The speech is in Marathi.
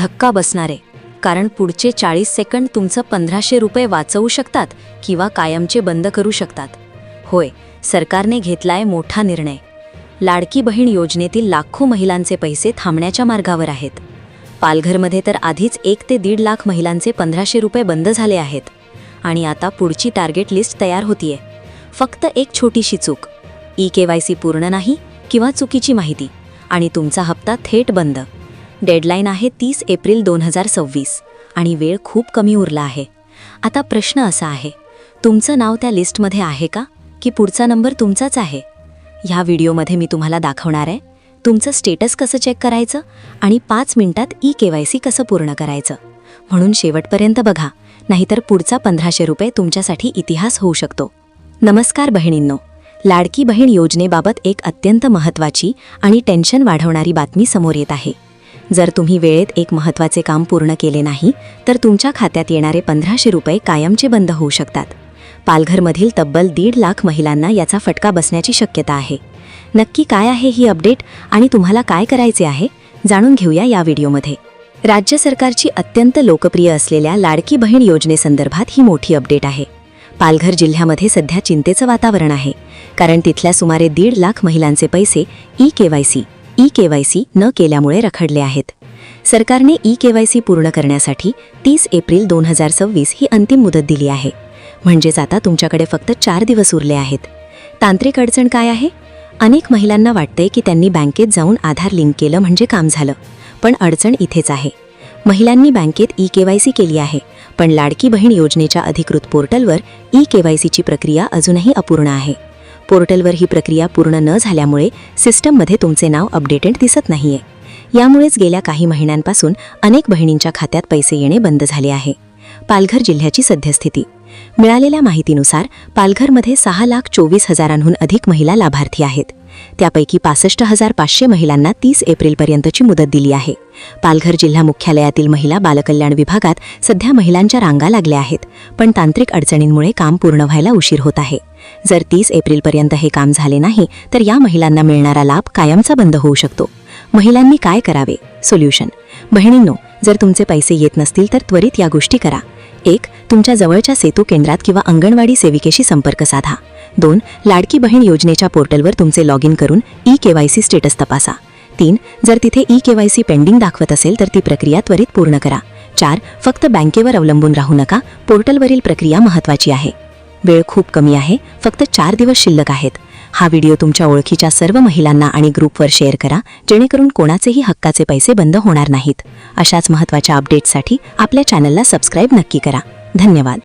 धक्का बसणारे, कारण पुढचे 40 सेकंद तुमचं 1500 रुपये वाचवू शकतात किंवा कायमचे बंद करू शकतात. होय, सरकारने घेतलाय मोठा निर्णय. लाडकी बहीण योजनेतील लाखो महिलांचे पैसे थांबण्याच्या मार्गावर आहेत. पालघरमध्ये तर आधीच 1 ते 1.5 लाख महिलांचे 1500 रुपये बंद झाले आहेत. आणि आता पुढची टार्गेट लिस्ट तयार होतीये. फक्त एक छोटीशी चूक, EKYC पूर्ण नाही किंवा चुकीची माहिती आणि तुमचा हप्ता थेट बंद. डेडलाईन आहे 30 एप्रिल 2026 आणि वेळ खूप कमी उरला आहे. आता प्रश्न असा आहे, तुमचं नाव त्या लिस्टमध्ये आहे का, की पुढचा नंबर तुमचाच आहे? ह्या व्हिडिओमध्ये मी तुम्हाला दाखवणार आहे तुमचं स्टेटस कसं चेक करायचं आणि 5 मिनिटात EKYC कसं पूर्ण करायचं. म्हणून शेवटपर्यंत बघा, नाहीतर पुढचा 1500 रुपये तुमच्यासाठी इतिहास होऊ शकतो. नमस्कार बहिणींनो, लाडकी बहीण योजनेबाबत एक अत्यंत महत्त्वाची आणि टेन्शन वाढवणारी बातमी समोर येत आहे. जर तुम्ही वेळेत एक महत्त्वाचे काम पूर्ण केले नाही तर तुमच्या खात्यात येणारे 1500 रुपये कायमचे बंद होऊ शकतात. पालघरमधील तब्बल 1.5 लाख महिलांना याचा फटका बसण्याची शक्यता आहे. नक्की काय आहे ही अपडेट आणि तुम्हाला काय करायचे आहे, जाणून घेऊया या व्हिडिओमध्ये. राज्य सरकारची अत्यंत लोकप्रिय असलेल्या लाडकी बहीण योजनेसंदर्भात ही मोठी अपडेट आहे. पालघर जिल्ह्यामध्ये सध्या चिंतेचं वातावरण आहे, कारण तिथल्या सुमारे 1.5 लाख महिलांचे पैसे EKYC न केल्यामुळे रखडले आहेत. सरकारने EKYC पूर्ण करण्यासाठी 30 एप्रिल 2026 ही अंतिम मुदत दिली आहे. म्हणजेच आता तुमच्याकडे फक्त 4 दिवस उरले आहेत. तांत्रिक अडचण काय आहे? अनेक महिलांना वाटते की त्यांनी बँकेत जाऊन आधार लिंक केलं म्हणजे काम झालं, पण अडचण इथेच आहे. महिलांनी बँकेत EKYC केली आहे, पण लाडकी बहीण योजनेच्या अधिकृत पोर्टलवर EKYCची प्रक्रिया अजूनही अपूर्ण आहे. पोर्टलवर ही प्रक्रिया पूर्ण न झाल्यामुळे सिस्टममध्ये तुमचे नाव अपडेटेड दिसत नाहीये. यामुळेच गेल्या काही महिन्यांपासून अनेक बहिणींच्या खात्यात पैसे येणे बंद झाले आहे. पालघर जिल्ह्याची सद्यस्थिती. मिळालेल्या माहितीनुसार पालघरमध्ये 6,24,000हून अधिक महिला लाभार्थी आहेत. त्यापैकी 65,500 महिलांना 30 एप्रिलपर्यंतची मुदत दिली आहे. पालघर जिल्हा मुख्यालयातील महिला बालकल्याण विभागात सध्या महिलांच्या रांगा लागल्या आहेत, पण तांत्रिक अडचणींमुळे काम पूर्ण व्हायला उशीर होत आहे. जर 30 एप्रिलपर्यंत हे काम झाले नाही तर या महिलांना मिळणारा लाभ कायमचा बंद होऊ शकतो. महिलांनी काय करावे? सोल्युशन. बहिणींनो, जर तुमचे पैसे येत नसतील तर त्वरित या गोष्टी करा. 1. तुमच्या जवळच्या सेतू केंद्रात किंवा अंगणवाडी सेविकेशी संपर्क साधा. 2. लाडकी बहीण योजनेच्या पोर्टलवर तुमचे लॉग इन करून EKYC स्टेटस तपासा. 3. जर तिथे EKYC पेंडिंग दाखवत असेल तर ती प्रक्रिया त्वरित पूर्ण करा. 4. फक्त बँकेवर अवलंबून राहू नका, पोर्टलवरील प्रक्रिया महत्त्वाची आहे. वेळ खूप कमी आहे, फक्त 4 दिवस शिल्लक आहेत. हा व्हिडिओ तुमच्या ओळखीच्या सर्व महिलांना आणि ग्रुपवर शेअर करा, जेणेकरून कोणाचेही हक्काचे पैसे बंद होणार नाहीत. अशाच महत्त्वाच्या अपडेट्ससाठी आपल्या चॅनलला सबस्क्राईब नक्की करा. धन्यवाद.